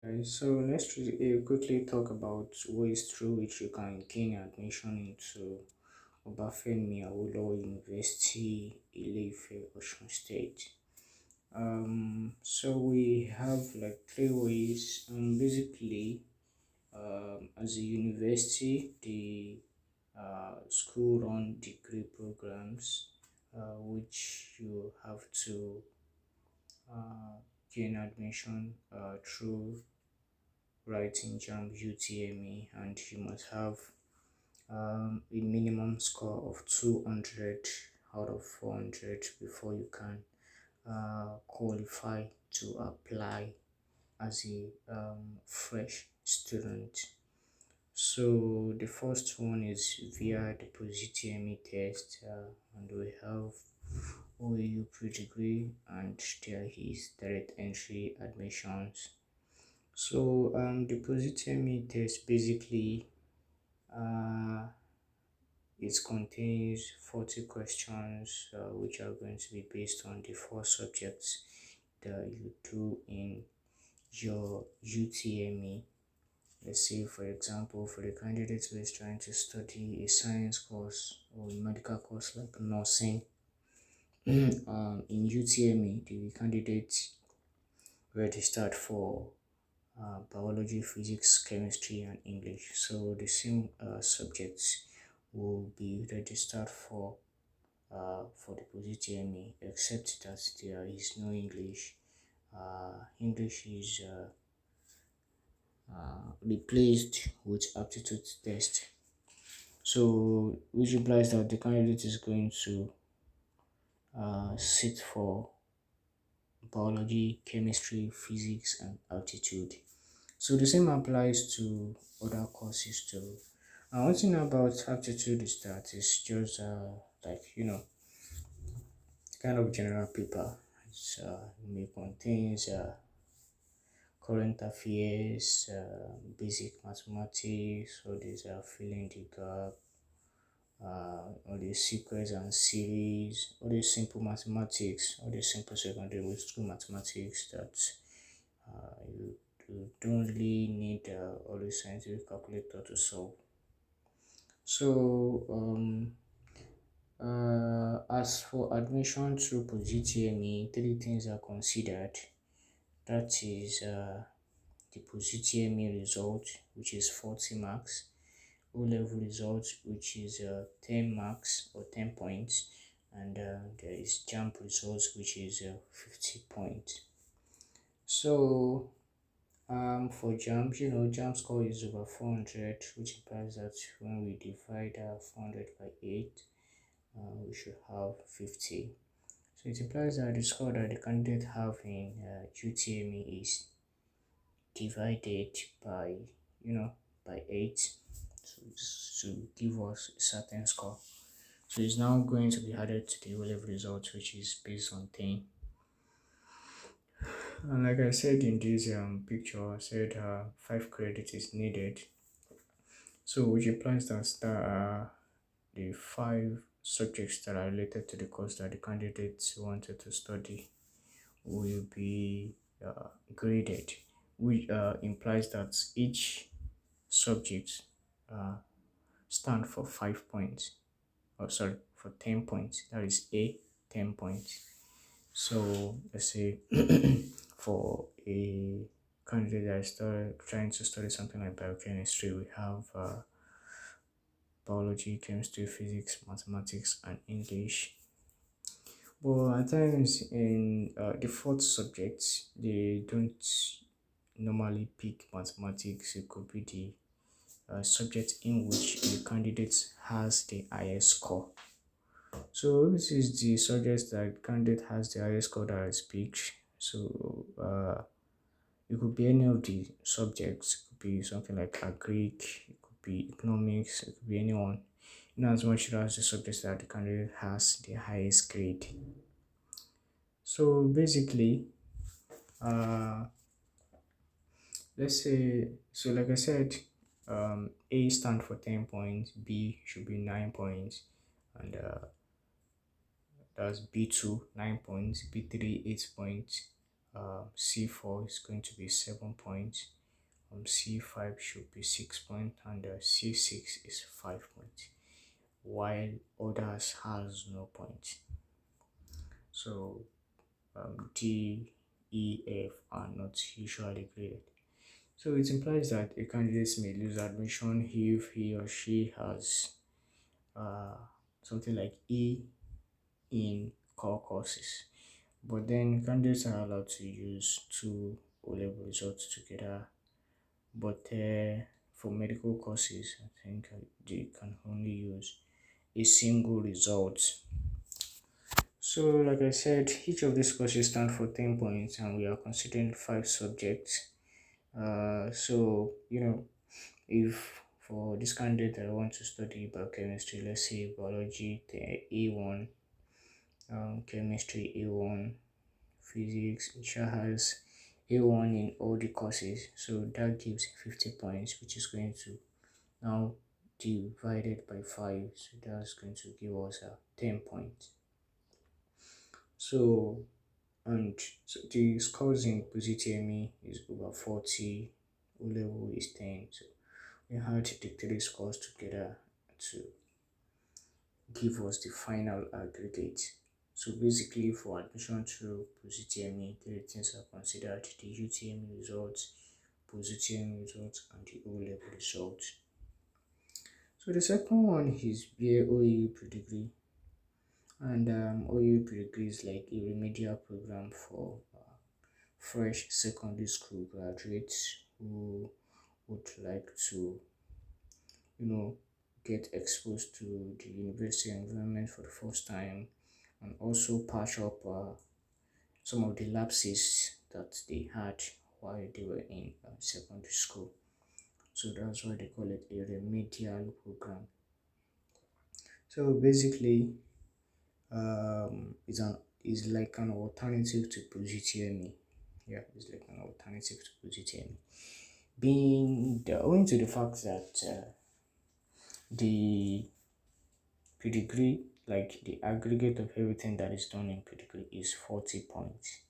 So let's quickly talk about ways through which you can gain admission into Obafemi Awolowo University, Ile-Ife, Osun State. So we have like three ways. Basically, as a university, the school run degree programs, which you have to uh, gain admission through writing JAMB UTME, and you must have a minimum score of 200 out of 400 before you can qualify to apply as a fresh student. So the first one is via the POSITME test, and we have OAU pre-degree, and there is direct entry admissions. So the POSITME test basically uh, it contains 40 questions, which are going to be based on the four subjects that you do in your UTME. Let's say, for example, for the candidate who is trying to study a science course or a medical course like nursing, in UTME, the candidate registered for biology, physics, chemistry, and English. So the same subjects will be registered for the POSITME, except that there is no English. English is replaced with aptitude test. So which implies that the candidate is going to sit for biology, chemistry, physics, and aptitude. So the same applies to other courses too. And one thing about aptitude is that it's just like kind of general paper. It may contains current affairs, basic mathematics, all these are filling the gap, all the sequence and series, all the simple mathematics, all the simple secondary school mathematics that you don't really need all the scientific calculator to solve. So as for admission through POSITME, three things are considered. That is the POSITME result, which is 40 marks, O-level result, which is 10 marks or 10 points, and there is JAMB results, which is 50 points. So for JAMB, JAMB score is over 400, which implies that when we divide 400 by 8, we should have 50. So it implies that the score that the candidate have in UTME is divided by, by 8, so to give us a certain score. So it's now going to be added to the O-level result, which is based on 10. And like I said in this picture, I said 5 credits is needed. So which implies that there are the 5 subjects that are related to the course that the candidates wanted to study will be graded, which implies that each subject stand for 5 points. Oh, sorry, for 10 points. That is A, 10 points. So let's say for a candidate that is trying to study something like biochemistry, we have biology, chemistry, physics, mathematics, and English. But at times in the fourth subjects, they don't normally pick mathematics. It could be the subject in which the candidate has the highest score. So this is the subject that candidate has the highest score that is picked. So it could be any of the subjects. It could be something like Greek. It could be economics. It could be anyone. In as much as the subject that the candidate has the highest grade. So basically, let's say, so like I said, A stand for 10 points, B should be 9 points, and that's B2 9 points, B3 8 points, C4 is going to be 7 points, C5 should be 6 points, and C6 is 5 points, while others has no point. So D, E, F are not usually graded. So it implies that a candidate may lose admission if he or she has uh, something like E in core courses. But then candidates are allowed to use two O-level results together. But for medical courses, I think they can only use a single result. So, like I said, each of these courses stand for 10 points, and we are considering 5 subjects. If for this candidate I want to study biochemistry, let's say biology, the A1, chemistry A1, physics, it sure has A1 in all the courses, so that gives 50 points, which is going to now divided by 5, so that's going to give us 10 points. So the scores in PGTME is over 40, O level is 10, so we had the 3 scores together to give us the final aggregate. So basically, for admission through PGTME, 3 things are considered: the UTME results, PGTME results, and the O level results. So the second one is via OAU pre-degree, and OAU pre-degree is like a remedial program for fresh secondary school graduates who would like to, get exposed to the university environment for the first time, and also patch up some of the lapses that they had while they were in secondary school. So that's why they call it a remedial program. So basically, it's like an alternative to PGTME. Yeah, it's like an alternative to PGTME. Owing to the fact that the pedigree, like the aggregate of everything that is done in pedigree, is 40 points,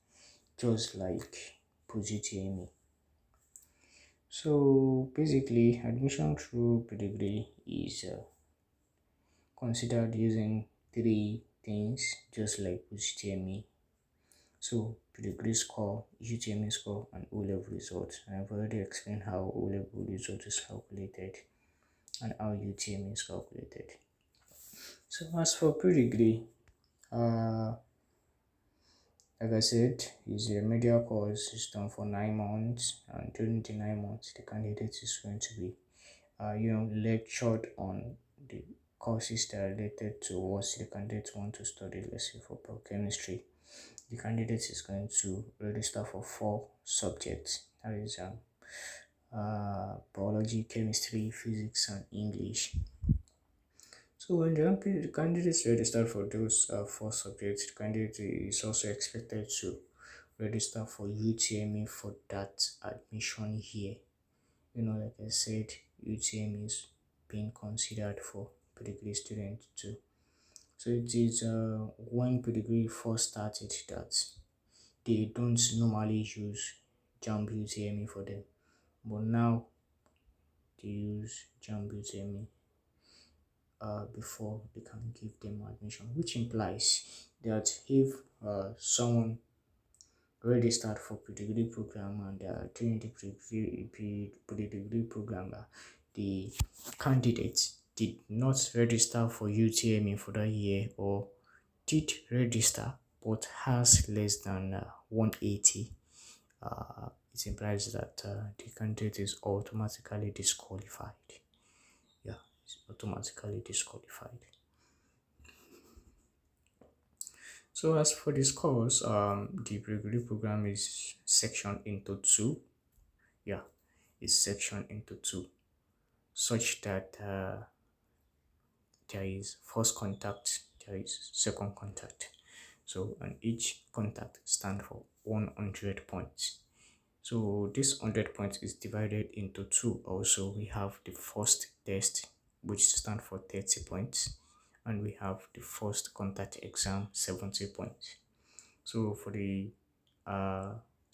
just like PGTME. So basically, admission through pedigree is considered using 3 things, just like PGTME. So pedigree score, UTME score, and O-level results. I've already explained how O-level result is calculated and how UTME is calculated. So as for pre-degree, like I said, it's a remedial course. It's done for 9 months, and during the 9 months, the candidate is going to be, lectured on the courses that are related to what the candidate want to study. Let's say for biochemistry, the candidate is going to register for 4 subjects. That is biology, chemistry, physics, and English. So when the candidates register for those 4 subjects, the candidate is also expected to register for UTME for that admission year. Like I said, UTME is being considered for pedigree students too. So it is when pedigree first started that they don't normally use JAMB UTME for them, but now they use JAMB UTME before they can give them admission, which implies that if someone registered for pre-degree program and during the pre-degree program the candidate did not register for UTME for that year, or did register but has less than 180, it implies that the candidate is automatically disqualified. Yeah, it's automatically disqualified. So as for this course, the pre-degree program is sectioned into 2. Yeah, it's sectioned into 2, such that there is first contact, there is second contact. So, and each contact stands for 100 points. So this 100 points is divided into 2. Also, we have the first test, which stands for 30 points, and we have the first contact exam, 70 points. So for the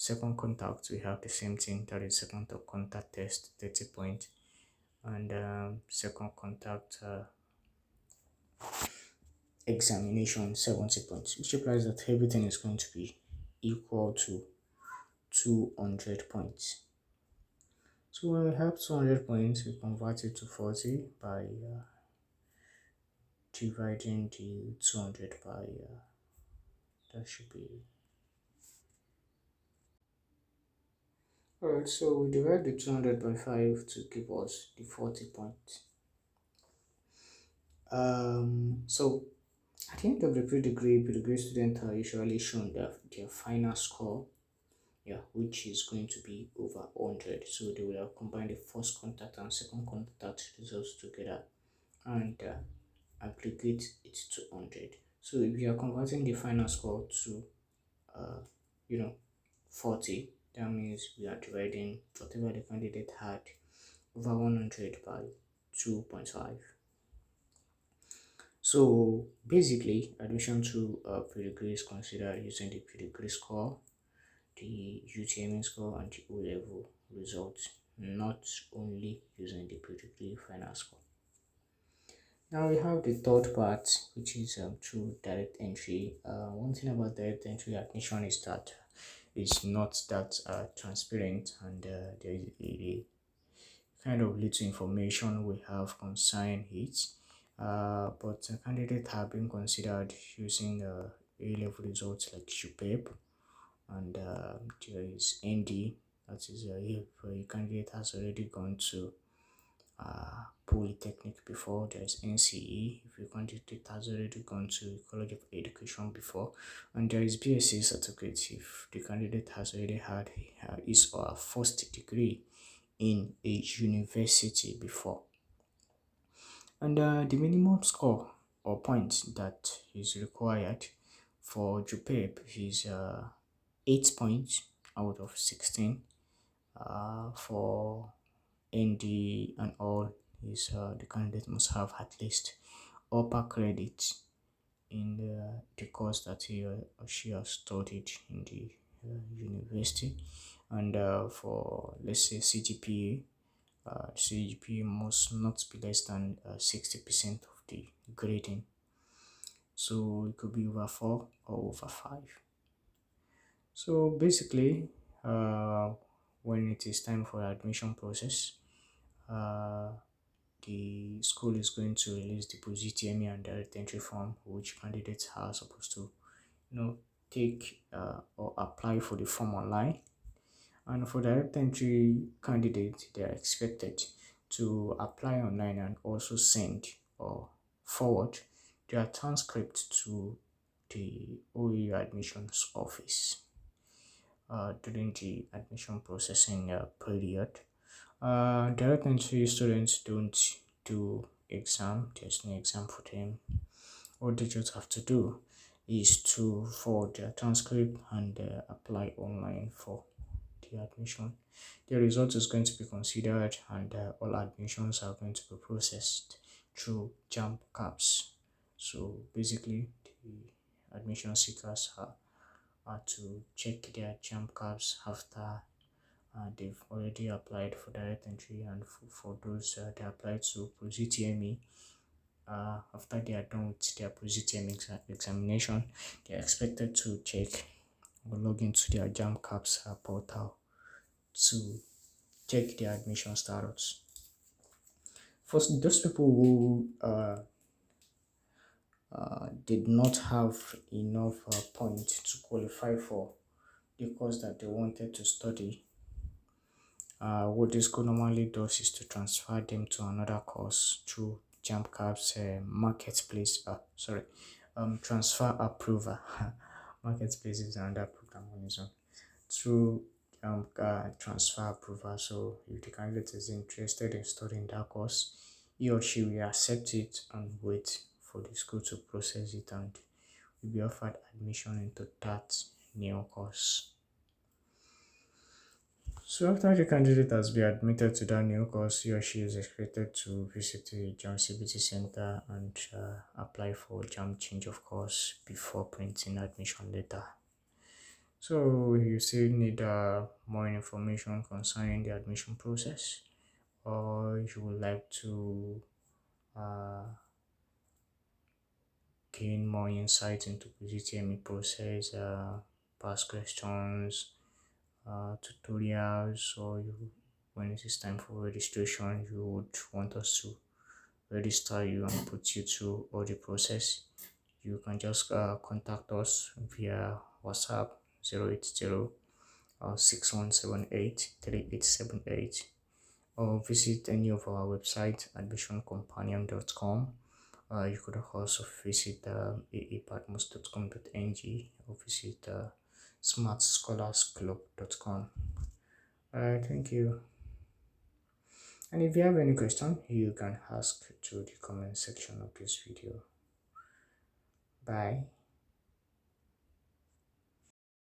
second contact, we have the same thing, that is second contact test, 30 points, and second contact examination, 70 points, which implies that everything is going to be equal to 200 points. So when we have 200 points, we convert it to 40 by dividing the 200 by, that should be, alright, so we divide the 200 by 5 to give us the 40 points. So at the end of the pre-degree students are usually shown their final score, which is going to be over 100. So they will have combined the first contact and second contact results together and aggregate it to 100. So if you are converting the final score to 40, that means we are dividing whatever the candidate had over 100 by 2.5. So basically, admission to pre-degree is considered using the pre-degree score, the UTME score, and the O-level results, not only using the pre-degree final score. Now we have the third part, which is through direct entry. One thing about direct entry admission is that it's not that transparent, and there is a kind of little information we have concerning it. But candidates have been considered using A-level results like JUPEP, and there is ND, that is if a candidate has already gone to Polytechnic before. There's NCE if a candidate has already gone to College of Education before, and there is BSc certificate if the candidate has already had his or her first degree in a university before. And the minimum score or point that is required for JUPEP is 8 points out of 16. For ND and all is the candidate must have at least upper credit in the course that he or she has studied in the university. And for, let's say, CGPA must not be less than 60% of the grading. So it could be over 4 or over 5. So basically, when it is time for admission process, the school is going to release the post-UTME and direct entry form, which candidates are supposed to take or apply for the form online. And for direct entry candidates, they are expected to apply online and also send or forward their transcript to the OAU admissions office during the admission processing period. Direct entry students don't do exam. There's no exam for them. What they just have to do is to forward their transcript and apply online for the admission. The result is going to be considered, and all admissions are going to be processed through JAMB caps. So basically, the admission seekers are to check their JAMB caps after they've already applied for direct entry, and for those they applied to post-UTME. After they are done with their post-UTME examination, they are expected to check or log into their JAMB caps portal to check their admission status. For those people who did not have enough points to qualify for the course that they wanted to study, what this school normally does is to transfer them to another course through JAMB caps marketplace. Transfer approval. Marketplace is another program on its own. Through transfer approval. So if the candidate is interested in studying that course, he or she will accept it and wait for the school to process it, and will be offered admission into that new course. So after the candidate has been admitted to that new course, he or she is expected to visit the JAMB CBT Center and apply for JAMB change of course before printing admission letter. So you still need more information concerning the admission process, or you would like to uh, gain more insight into the GTME process, past questions, tutorials, or when it is time for registration, you would want us to register you and put you through all the process. You can just contact us via WhatsApp 080 6178 3878, or visit any of our website admissioncompanion.com. You could also visit aapatmos.com.ng or visit smartscholarsclub.com. Alright, thank you. And if you have any question, you can ask to the comment section of this video. Bye.